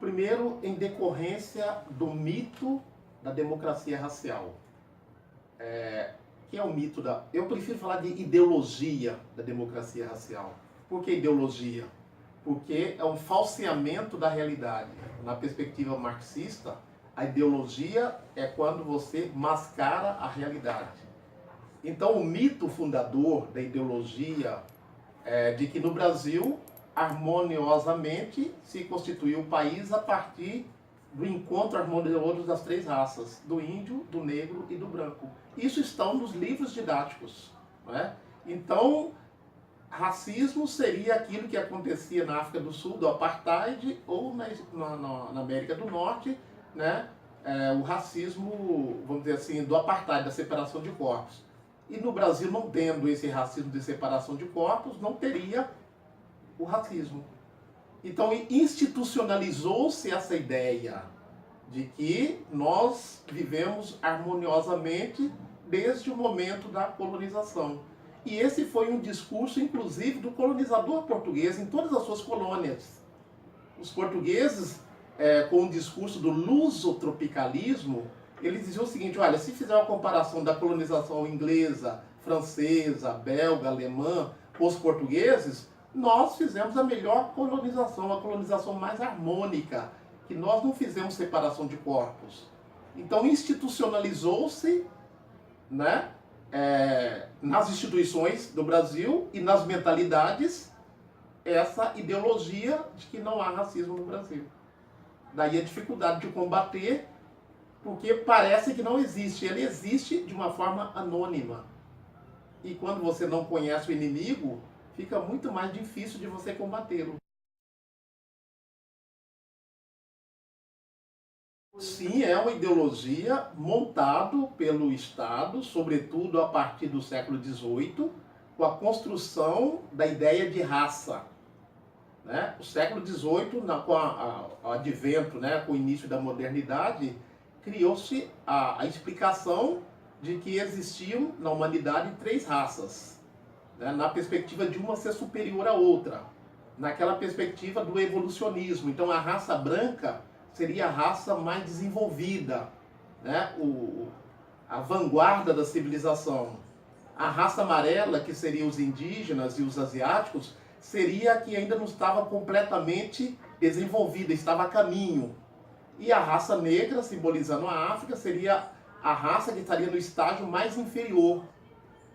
Primeiro, em decorrência do mito da democracia racial. Que é o mito da... Eu prefiro falar de ideologia da democracia racial. Por que ideologia? Porque é um falseamento da realidade. Na perspectiva marxista, a ideologia é quando você mascara a realidade. Então, o mito fundador da ideologia é de que no Brasil, harmoniosamente, se constituiu o país a partir do encontro harmonioso das três raças, do índio, do negro e do branco. Isso estão nos livros didáticos, não é? Então, racismo seria aquilo que acontecia na África do Sul, do apartheid, ou na América do Norte, né? O racismo, vamos dizer assim, do apartheid, da separação de corpos. E no Brasil, não tendo esse racismo de separação de corpos, não teria o racismo. Então, institucionalizou-se essa ideia de que nós vivemos harmoniosamente desde o momento da colonização. E esse foi um discurso, inclusive, do colonizador português em todas as suas colônias. Os portugueses, com o discurso do lusotropicalismo, eles diziam o seguinte: olha, se fizer uma comparação da colonização inglesa, francesa, belga, alemã, com os portugueses, nós fizemos a melhor colonização, a colonização mais harmônica, que nós não fizemos separação de corpos. Então institucionalizou-se, né, nas instituições do Brasil e nas mentalidades essa ideologia de que não há racismo no Brasil. Daí a dificuldade de combater, porque parece que não existe. Ele existe de uma forma anônima. E quando você não conhece o inimigo, fica muito mais difícil de você combatê-lo. Sim, é uma ideologia montada pelo Estado, sobretudo a partir do século XVIII, com a construção da ideia de raça. Né? O século XVIII, com o advento, né, com o início da modernidade, criou-se a explicação de que existiam na humanidade três raças, né, na perspectiva de uma ser superior à outra, naquela perspectiva do evolucionismo. Então a raça branca seria a raça mais desenvolvida, né, a vanguarda da civilização. A raça amarela, que seriam os indígenas e os asiáticos, seria a que ainda não estava completamente desenvolvida, estava a caminho. E a raça negra, simbolizando a África, seria a raça que estaria no estágio mais inferior.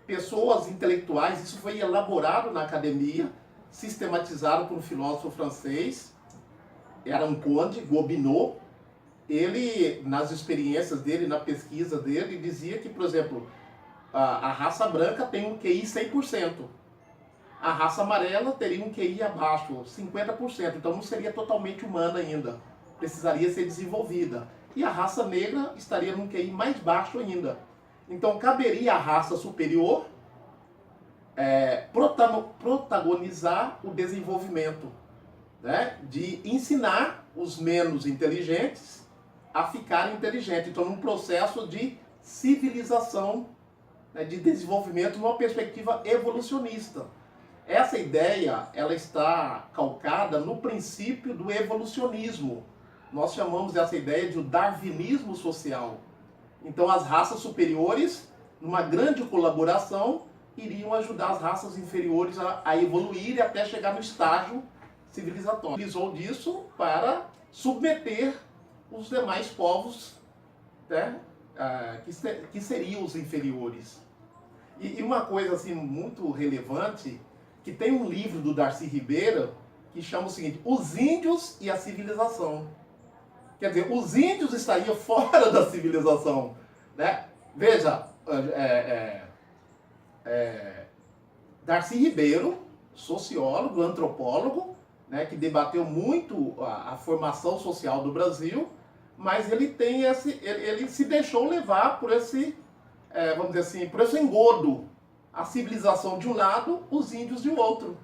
Pessoas intelectuais, isso foi elaborado na academia, sistematizado por um filósofo francês, era um conde, Gobineau. Ele, nas experiências dele, na pesquisa dele, dizia que, por exemplo, a raça branca tem um QI 100%. A raça amarela teria um QI abaixo, 50%. Então não seria totalmente humana ainda. Precisaria ser desenvolvida. E a raça negra estaria num QI mais baixo ainda. Então caberia à raça superior protagonizar o desenvolvimento, né? De ensinar os menos inteligentes a ficarem inteligentes. Então num processo de civilização, né, de desenvolvimento numa perspectiva evolucionista. Essa ideia, ela está calcada no princípio do evolucionismo. Nós chamamos essa ideia de o darwinismo social. Então as raças superiores, numa grande colaboração, iriam ajudar as raças inferiores a evoluir até chegar no estágio civilizatório. Utilizou disso para submeter os demais povos, né, que seriam os inferiores. E uma coisa assim muito relevante, que tem um livro do Darcy Ribeiro que chama o seguinte: Os Índios e a Civilização. Quer dizer, os índios estariam fora da civilização, né? Veja, Darcy Ribeiro, sociólogo, antropólogo, né, que debateu muito a formação social do Brasil, mas ele tem ele se deixou levar por esse, vamos dizer assim, por esse engodo. A civilização de um lado, os índios de outro,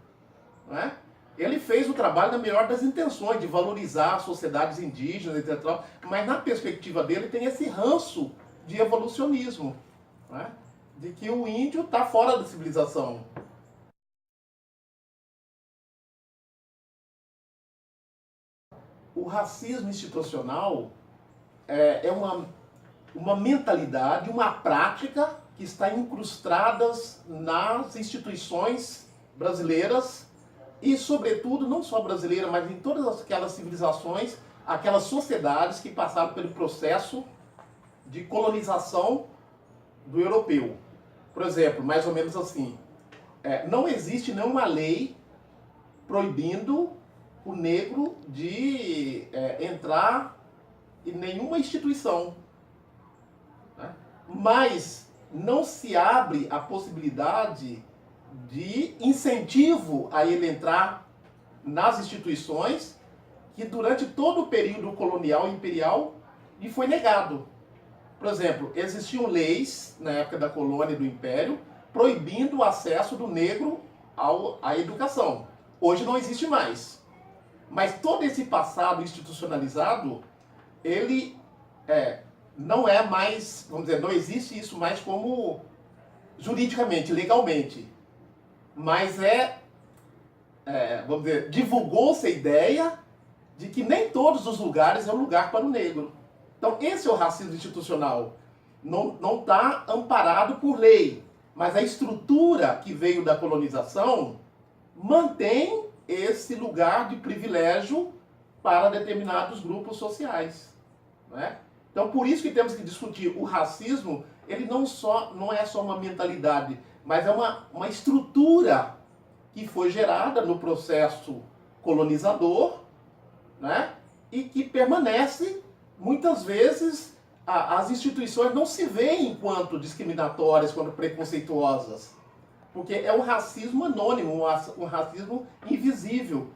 né? Ele fez o trabalho na melhor das intenções, de valorizar as sociedades indígenas, etc. Mas na perspectiva dele tem esse ranço de evolucionismo, né? De que o índio está fora da civilização. o racismo institucional é uma mentalidade, uma prática que está incrustadas nas instituições brasileiras e, sobretudo, não só brasileira, mas em todas aquelas civilizações, aquelas sociedades que passaram pelo processo de colonização do europeu. Por exemplo, mais ou menos assim, não existe nenhuma lei proibindo o negro de entrar em nenhuma instituição, né? Mas não se abre a possibilidade de incentivo a ele entrar nas instituições que durante todo o período colonial e imperial lhe foi negado. Por exemplo, existiam leis na época da colônia e do império proibindo o acesso do negro à educação. Hoje não existe mais. Mas todo esse passado institucionalizado, ele não é mais, vamos dizer, não existe isso mais como juridicamente, legalmente. Mas vamos dizer, divulgou-se a ideia de que nem todos os lugares é um lugar para o negro. Então esse é o racismo institucional. Não está amparado por lei, mas a estrutura que veio da colonização mantém esse lugar de privilégio para determinados grupos sociais, né? Então, por isso que temos que discutir o racismo. Ele não é só uma mentalidade, mas é uma estrutura que foi gerada no processo colonizador, né? E que permanece, muitas vezes, as instituições não se veem enquanto discriminatórias, quanto preconceituosas, porque é um racismo anônimo, um racismo invisível,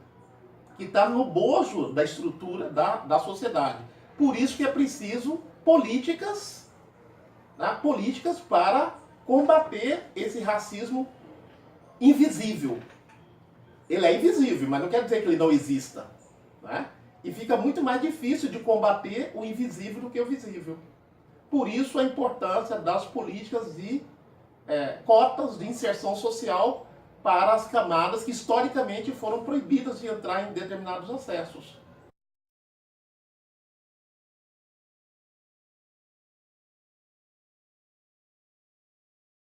que está no bojo da estrutura da sociedade. Por isso que é preciso políticas, né, políticas para combater esse racismo invisível. Ele é invisível, mas não quer dizer que ele não exista, né? E fica muito mais difícil de combater o invisível do que o visível. Por isso a importância das políticas de cotas de inserção social para as camadas que historicamente foram proibidas de entrar em determinados acessos.